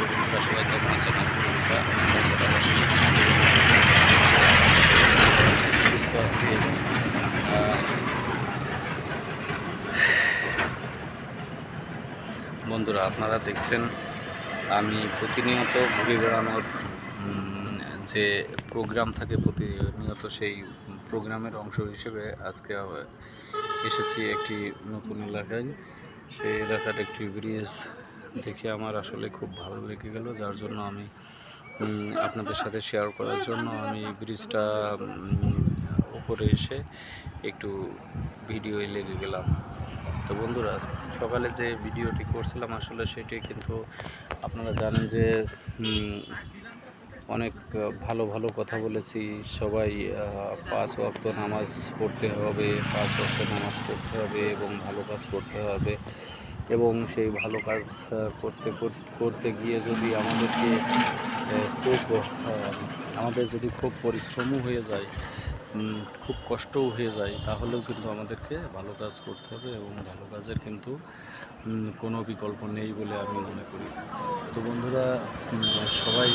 বন্ধুরা সবাই কেমন আছেন? সুস্থ আছি এবং বন্ধুরা আপনারা দেখছেন আমি প্রতিনিয়ত ঘুরে বেড়ানোর যে প্রোগ্রাম থাকে প্রতিনিয়ত সেই প্রোগ্রামের অংশ হিসেবে আজকে এসেছি একটি নতুন এলাকায়। সেই এলাকার একটি ব্রিজ দেখে আমার আসলে খুব ভালো লেগে গেল, যার জন্য আমি আপনাদের সাথে শেয়ার করার জন্য আমি ব্রিজটা উপরে এসে একটু ভিডিওয়ে লেগে গেলাম। তো বন্ধুরা, সকালে যে ভিডিওটি করছিলাম আসলে সেটি কিন্তু আপনারা জানেন যে অনেক ভালো ভালো কথা বলেছি। সবাই 5 ওয়াক্ত নামাজ পড়তে হবে, 5 ওয়াক্ত নামাজ পড়তে হবে এবং ভালো কাজ করতে হবে, এবং সেই ভালো কাজ করতে গিয়ে যদি আমাদের যদি খুব পরিশ্রমও হয়ে যায়, খুব কষ্টও হয়ে যায়, তাহলেও কিন্তু আমাদেরকে ভালো কাজ করতে হবে এবং ভালো কাজের কিন্তু কোনো বিকল্প নেই বলে আমি মনে করি। তো বন্ধুরা, সবাই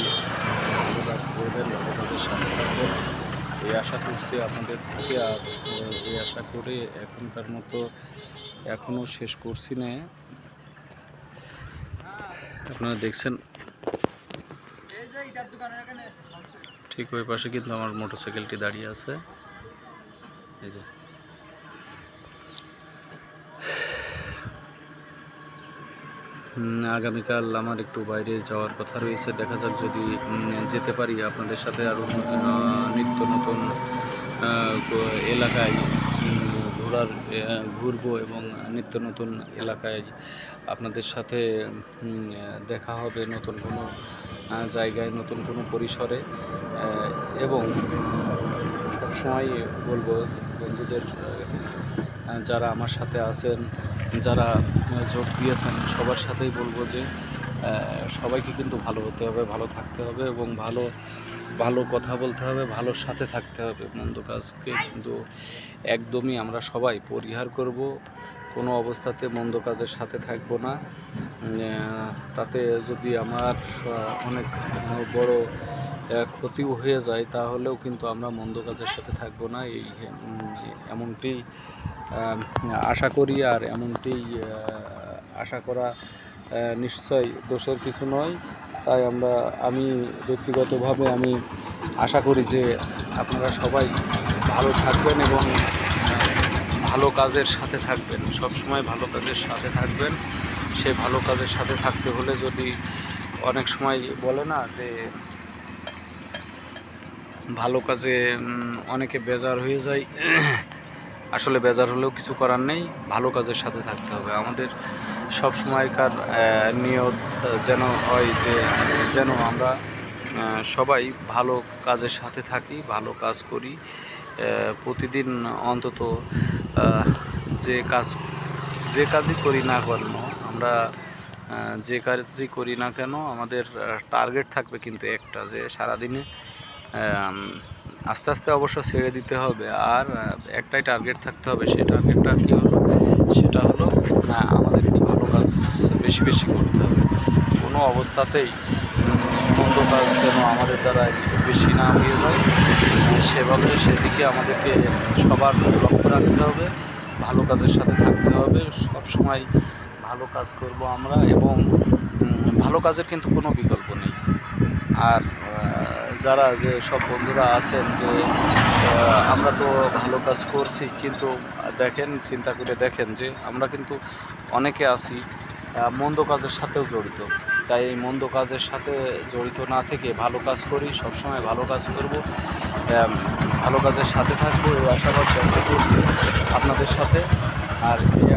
ভালো কাজ করবেন, ভালো কাজের সাথে থাকবেন এই আশা করছি আপনাদের থেকে। আর এই আশা করে এখনকার মতো এখনও শেষ করছি না। আপনারা দেখছেন ঠিক ওই পাশে কিন্তু আমার মোটরসাইকেলটি দাঁড়িয়ে আছে। এই যে আগামীকাল আমার একটু বাইরে যাওয়ার কথা রয়েছে, দেখা যাক যদি যেতে পারি আপনাদের সাথে আরও নিত্য নতুন এলাকায় ঘুরবো এবং নিত্য নতুন এলাকায় আপনাদের সাথে দেখা হবে, নতুন কোনো জায়গায়, নতুন কোনো পরিসরে। এবং সবসময় বলবো বন্ধুদের, যারা আমার সাথে আছেন, যারা যোগ দিয়েছেন, সবার সাথেই বলবো যে সবাইকে কিন্তু ভালো হতে হবে, ভালো থাকতে হবে এবং ভালো কথা বলতে হবে, ভালোর সাথে থাকতে হবে। মন্দ কাজকে কিন্তু একদমই আমরা সবাই পরিহার করব, কোনো অবস্থাতে মন্দ কাজের সাথে থাকব না। তাতে যদি আমার অনেক বড় ক্ষতিও হয়ে যায়, তাহলেও কিন্তু আমরা মন্দ কাজের সাথে থাকব না, এমনটি আশা করি। আর এমনটি আশা করা নিশ্চয় দোষের কিছু নয়। তাই আমি ব্যক্তিগতভাবে আমি আশা করি যে আপনারা সবাই ভালো থাকবেন এবং ভালো কাজের সাথে থাকবেন, সবসময় ভালো কাজের সাথে থাকবেন। সে ভালো কাজের সাথে থাকতে হলে যদি অনেক সময় বলে না যে ভালো কাজে অনেকে বেজার হয়ে যায়, আসলে বেজার হলেও কিছু করার নেই, ভালো কাজের সাথে থাকতে হবে। আমাদের সব সময়কার নিয়ত যেন হয় যে যেন আমরা সবাই ভালো কাজের সাথে থাকি, ভালো কাজ করি। প্রতিদিন অন্তত যে কাজই করি না কেন আমরা, যে কাজই করি না কেন আমাদের টার্গেট থাকবে কিন্তু একটা, যে সারাদিনে আস্তে আস্তে অবশ্য ছেড়ে দিতে হবে। আর একটাই টার্গেট থাকতে হবে, সেই টার্গেটটা কী হলো, সেটা হলো আমাদেরকে ভালো কাজ বেশি বেশি করতে হবে। কোনো অবস্থাতেই মন্দ কাজ যেন আমাদের দ্বারা বেশি না হয়ে যায়, সেদিকে আমাদেরকে সবার লক্ষ্য রাখতে হবে, ভালো কাজের সাথে থাকতে হবে, সবসময় ভালো কাজ করব আমরা, এবং ভালো কাজের কিন্তু কোনো বিকল্প নেই। আর যারা যে সব বন্ধুরা আছেন যে আমরা তো ভালো কাজ করছি, কিন্তু দেখেন, চিন্তা করে দেখেন যে আমরা কিন্তু অনেকে আছি মন্দ কাজের সাথেও জড়িত। তাই এই মন্দ কাজের সাথে জড়িত না থেকে ভালো কাজ করি, সবসময় ভালো কাজ করব, ভালো কাজের সাথে থাকবো, এই আশাবাদ ব্যক্ত করছি আপনাদের সাথে। আর এই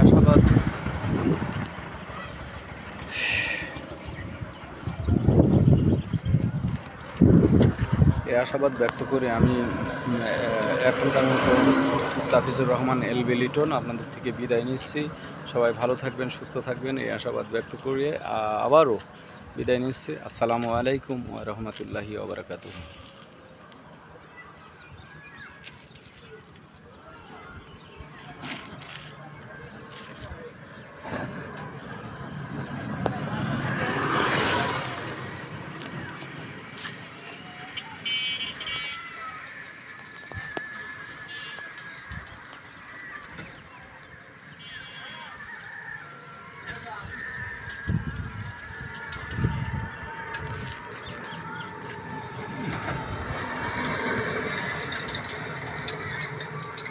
আশাবাদ ব্যক্ত করে আমি এখনকার মতো মুস্তাফিজুর রহমান এলবি লিটন আপনাদের থেকে বিদায় নিচ্ছি। সবাই ভালো থাকবেন, সুস্থ থাকবেন, এই আশাবাদ ব্যক্ত করে আবারও বিদায় নিচ্ছি। আসসালামু আলাইকুম ওয়া রাহমাতুল্লাহি ওয়া বারাকাতুহু।